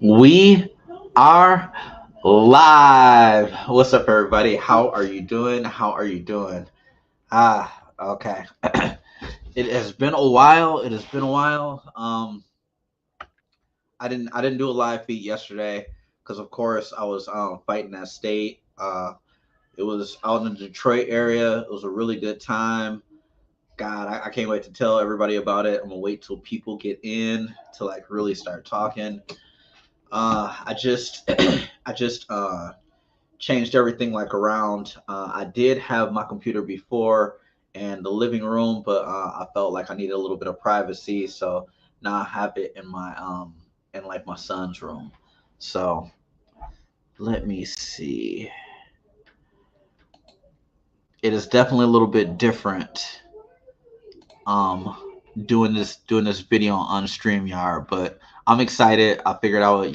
We are live. What's up, everybody? How are you doing? How are you doing? Okay. It has been a while. It has been a while. I didn't do a live feed yesterday because, of course, I was fighting that state. It was out in the Detroit area. It was a really good time. God, I can't wait to tell everybody about it. I'm gonna wait till people get in to like really start talking. I just changed everything like around. I did have my computer before and the living room, but I felt like I needed a little bit of privacy, so now I have it in my in like my son's room. So let me see. It is definitely a little bit different um doing this video on StreamYard, but I'm excited. I figured I would,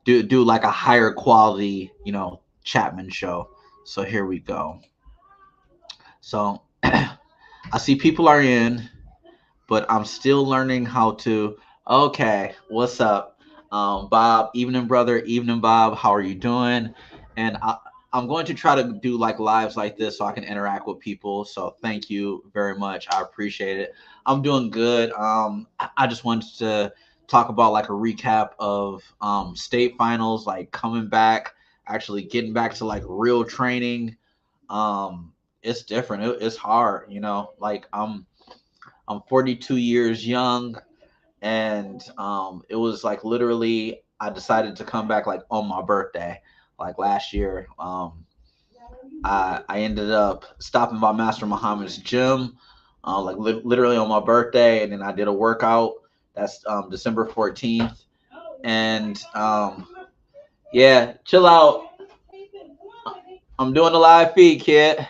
do like a higher quality, Chapman show. So here we go. So I see people are in, but I'm still learning how to. Okay, what's up, Bob? Evening, brother. Evening, Bob. How are you doing? And I'm going to try to do like lives like this so I can interact with people. So thank you very much. I appreciate it. I'm doing good. I just wanted to talk about like a recap of state finals, like coming back, actually getting back to like real training. It's different. It's hard, Like I'm 42 years young, and it was like literally I decided to come back like on my birthday, like last year. I ended up stopping by Master Muhammad's gym, like literally on my birthday, and then I did a workout. That's December 14th, and yeah, chill out. I'm doing a live feed, kid.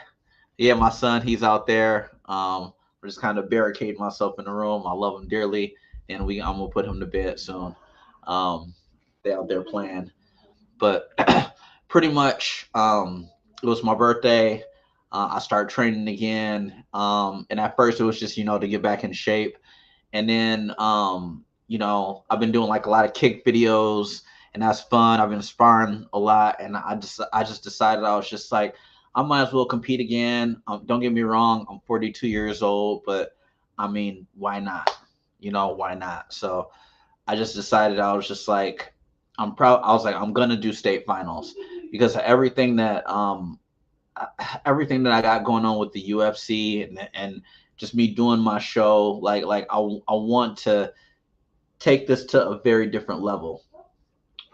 Yeah, my son, he's out there. I'm just kind of barricading myself in the room. I love him dearly, and I'm gonna put him to bed soon. Um, they out there playing, but pretty much, it was my birthday. I started training again, and at first it was just to get back in shape, and then I've been doing like a lot of kick videos, and that's fun. I've been sparring a lot, and I just decided I was just like I might as well compete again. Don't get me wrong, I'm 42 years old, but I mean, why not? Why not? So I just decided I was just like I'm proud. I was like I'm gonna do state finals because of everything that I got going on with the UFC, and just me doing my show. Like I want to take this to a very different level.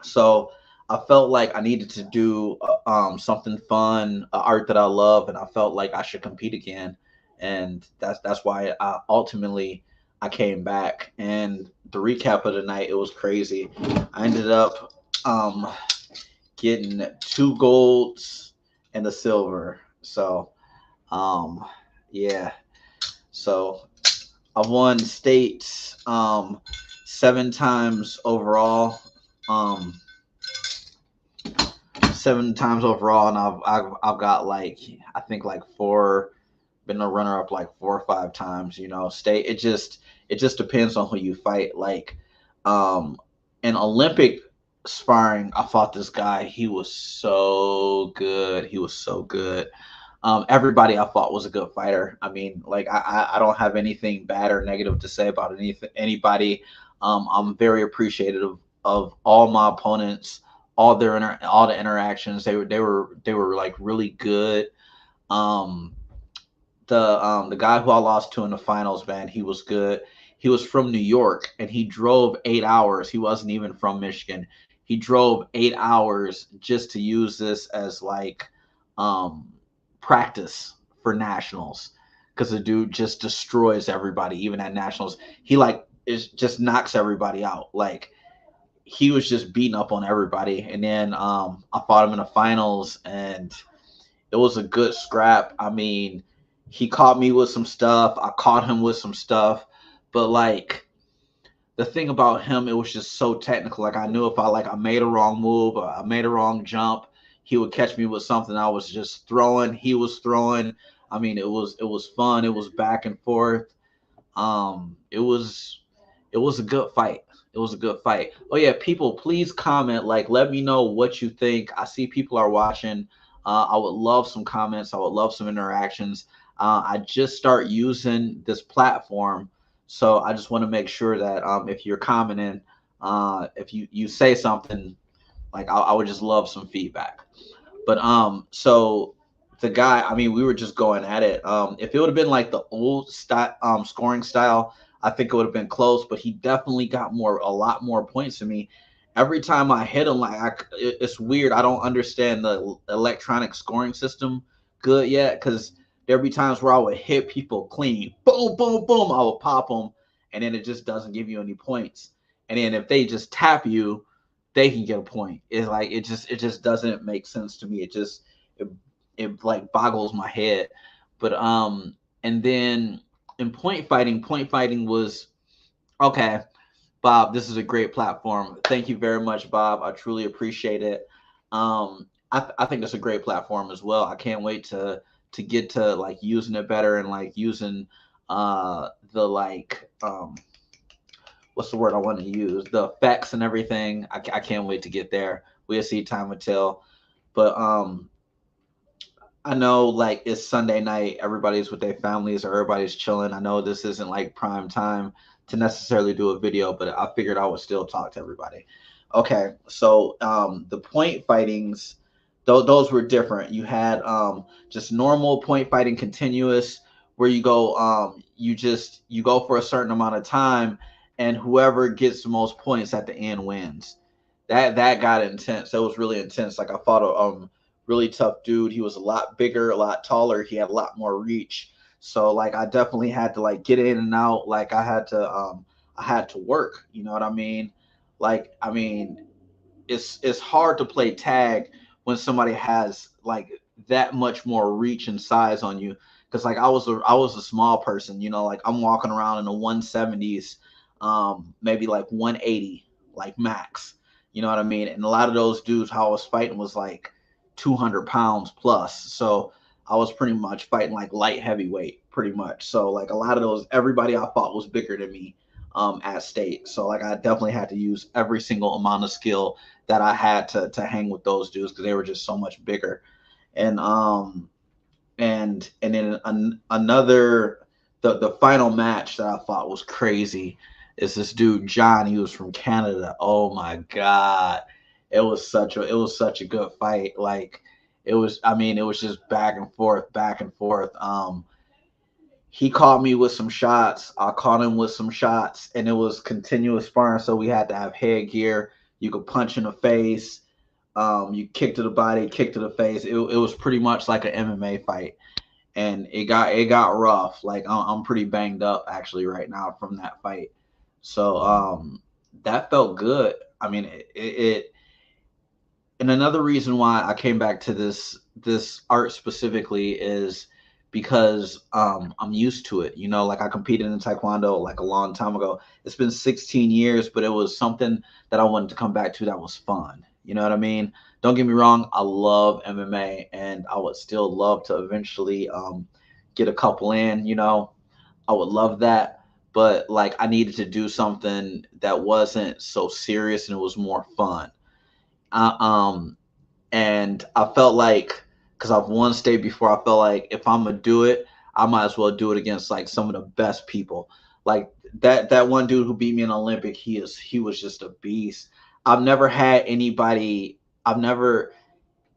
So I felt like I needed to do something fun, art that I love, and I felt like I should compete again. And that's why I came back. And the recap of the night, it was crazy. I ended up um, getting two golds and a silver. So um, yeah, so I've won states 7 times overall. Um, 7 times overall, and I've got like I think like four, been a runner up like 4 or 5 times. State. It just depends on who you fight. Like in Olympic sparring, I fought this guy. He was so good. He was so good. Everybody I fought was a good fighter. I mean, like I don't have anything bad or negative to say about anybody. I'm very appreciative of all my opponents, all the interactions. They were like really good. Um, the guy who I lost to in the finals, man, he was good. He was from New York and he drove 8 hours. He wasn't even from Michigan. He drove 8 hours just to use this as like um practice for nationals because the dude just destroys everybody, even at nationals. He like is just knocks everybody out. Like he was just beating up on everybody. And then I fought him in the finals, and it was a good scrap. I mean, he caught me with some stuff. I caught him with some stuff, but like the thing about him, it was just so technical. Like I knew if I made a wrong move, or I made a wrong jump, he would catch me with something. I was just throwing. He was throwing. I mean, it was fun. It was back and forth. It was a good fight. It was a good fight. Oh yeah, people, please comment. Like, let me know what you think. I see people are watching. I would love some comments. I would love some interactions. I just start using this platform, so I just want to make sure that if you're commenting, if you say something, like I would just love some feedback. But so the guy, I mean, we were just going at it. If it would have been like the old style, scoring style, I think it would have been close. But he definitely got a lot more points than me. Every time I hit him, like it's weird. I don't understand the electronic scoring system good yet, because there'd be times where I would hit people clean, boom, boom, boom. I would pop them, and then it just doesn't give you any points. And then if they just tap you, they can get a point. It's like it just doesn't make sense to me. It, it like boggles my head. But and then in point fighting was okay. Bob, this is a great platform. Thank you very much, Bob. I truly appreciate it. I think it's a great platform as well. I can't wait to get to like using it better and like using the like what's the word I want to use? The effects and everything. I can't wait to get there. We'll see. Time will tell. But I know like it's Sunday night. Everybody's with their families or everybody's chilling. I know this isn't like prime time to necessarily do a video, but I figured I would still talk to everybody. Okay, so the point fightings, those were different. You had just normal point fighting, continuous, where you go you go for a certain amount of time, and whoever gets the most points at the end wins. That got intense. That was really intense. Like I fought a really tough dude. He was a lot bigger, a lot taller. He had a lot more reach. So like I definitely had to like get in and out. Like I had to work. You know what I mean? Like I mean it's hard to play tag when somebody has like that much more reach and size on you. Because like I was a small person. You know, like I'm walking around in the 170s, maybe like 180, like max. You know what I mean? And a lot of those dudes how I was fighting was like 200 pounds plus. So I was pretty much fighting like light heavyweight, pretty much. So like a lot of those, everybody I fought was bigger than me at state. So like I definitely had to use every single amount of skill that I had to hang with those dudes because they were just so much bigger. And and then another the final match that I thought was crazy is this dude John. He was from Canada. Oh my god, it was such a good fight. Like it was. I mean, it was just back and forth, back and forth. He caught me with some shots. I caught him with some shots, and it was continuous sparring. So we had to have headgear. You could punch in the face. You kick to the body, kick to the face. It was pretty much like an MMA fight, and it got rough. Like I'm pretty banged up actually right now from that fight. So that felt good. I mean it and another reason why I came back to this art specifically is because I'm used to it. You know, like I competed in Taekwondo like a long time ago. It's been 16 years, but it was something that I wanted to come back to that was fun. You know what I mean? Don't get me wrong, I love MMA and I would still love to eventually get a couple in, you know. I would love that. But like I needed to do something that wasn't so serious and it was more fun. Uh, um, and I felt like because I've won state before, I felt like if I'm gonna do it, I might as well do it against like some of the best people. Like that one dude who beat me in Olympic, he was just a beast. I've never had anybody. I've never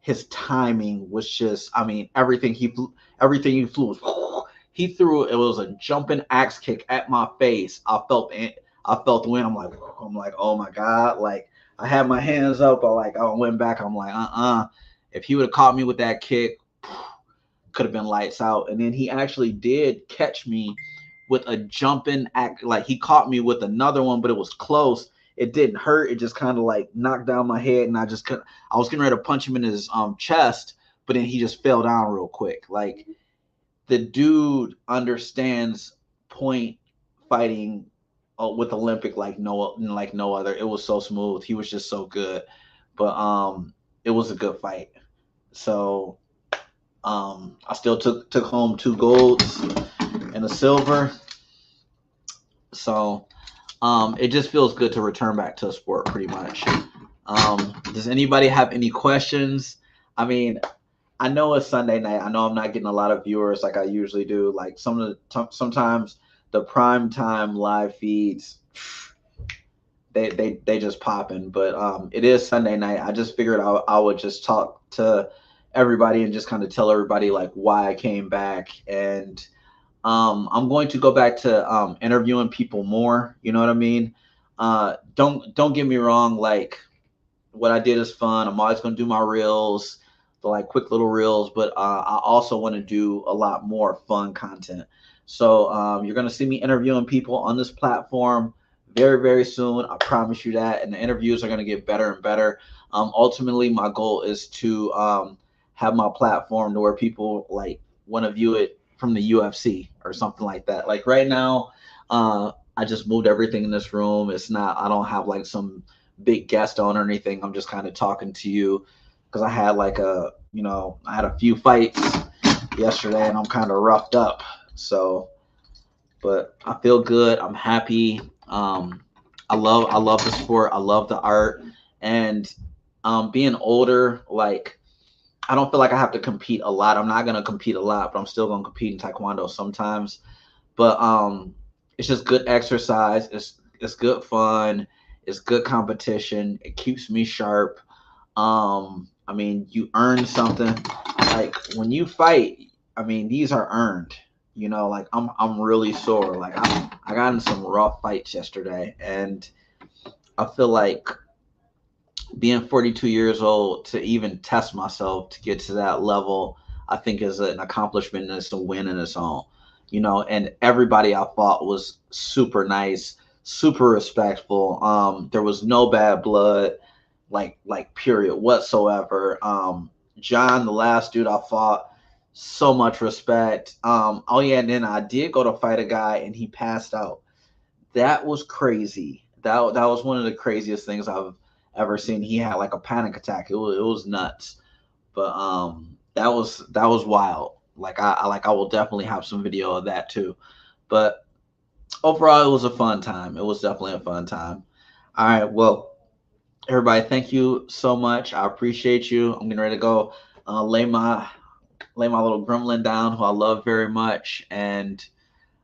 his timing was just. I mean, everything he flew was. He threw it was a jumping axe kick at my face. I felt the wind. I'm like, oh my god, like I had my hands up. I went back. I'm like, If he would have caught me with that kick, could have been lights out. And then he actually did catch me with a jumping act. Like he caught me with another one, but it was close. It didn't hurt. It just kind of like knocked down my head, and I just couldn't. I was getting ready to punch him in his chest, but then he just fell down real quick. Like the dude understands point fighting with Olympic like no other. It was so smooth. He was just so good. But it was a good fight. So I still took home two golds and a silver. So it just feels good to return back to a sport pretty much. Does anybody have any questions? I mean, I know it's Sunday night. I know I'm not getting a lot of viewers like I usually do. Like sometimes the prime time live feeds, they just popping. But it is Sunday night. I just figured I would just talk to everybody and just kind of tell everybody like why I came back. And I'm going to go back to interviewing people more. You know what I mean? Don't get me wrong. Like what I did is fun. I'm always going to do my reels, the like quick little reels, but I also want to do a lot more fun content. So you're going to see me interviewing people on this platform very, very soon. I promise you that. And the interviews are going to get better and better. Ultimately, my goal is to have my platform to where people like want to view it from the UFC or something like that. Like right now, I just moved everything in this room. It's not, I don't have like some big guest on or anything. I'm just kind of talking to you because I had like I had a few fights yesterday and I'm kind of roughed up. So, but I feel good. I'm happy. I love the sport. I love the art, and being older, like I don't feel like I have to compete a lot. I'm not gonna compete a lot, but I'm still gonna compete in Taekwondo sometimes. But it's just good exercise. It's good fun. It's good competition. It keeps me sharp. I mean, you earn something. Like when you fight, I mean, these are earned. You know, like I'm really sore. Like I got in some rough fights yesterday, and I feel like being 42 years old to even test myself to get to that level, I think is an accomplishment and it's a win in its own. You know, and everybody I fought was super nice, super respectful. There was no bad blood, like period whatsoever. John, the last dude I fought, so much respect. Oh yeah, and then I did go to fight a guy and he passed out. That was crazy. That was one of the craziest things I've ever seen. He had like a panic attack. It was nuts. But that was wild. Like I will definitely have some video of that too. But overall, it was a fun time. It was definitely a fun time. All right, well, everybody, thank you so much. I appreciate you. I'm getting ready to go lay my little gremlin down, who I love very much, and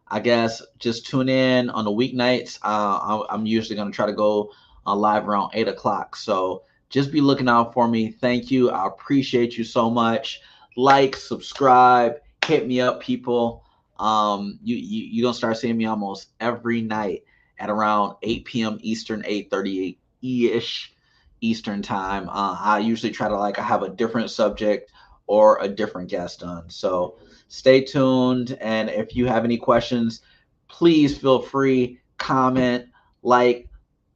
I guess just tune in on the weeknights. I'm usually going to try to go live around 8 o'clock. So just be looking out for me. Thank you. I appreciate you so much. Like, subscribe, hit me up, people. You're going to start seeing me almost every night at around 8 p.m. Eastern, 8:30 ish Eastern time. I usually try to like I have a different subject or a different guest on. So stay tuned. And if you have any questions, please feel free, comment, like,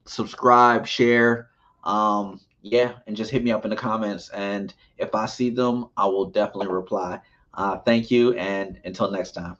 subscribe, share. Yeah, and just hit me up in the comments. And if I see them, I will definitely reply. Thank you. And until next time.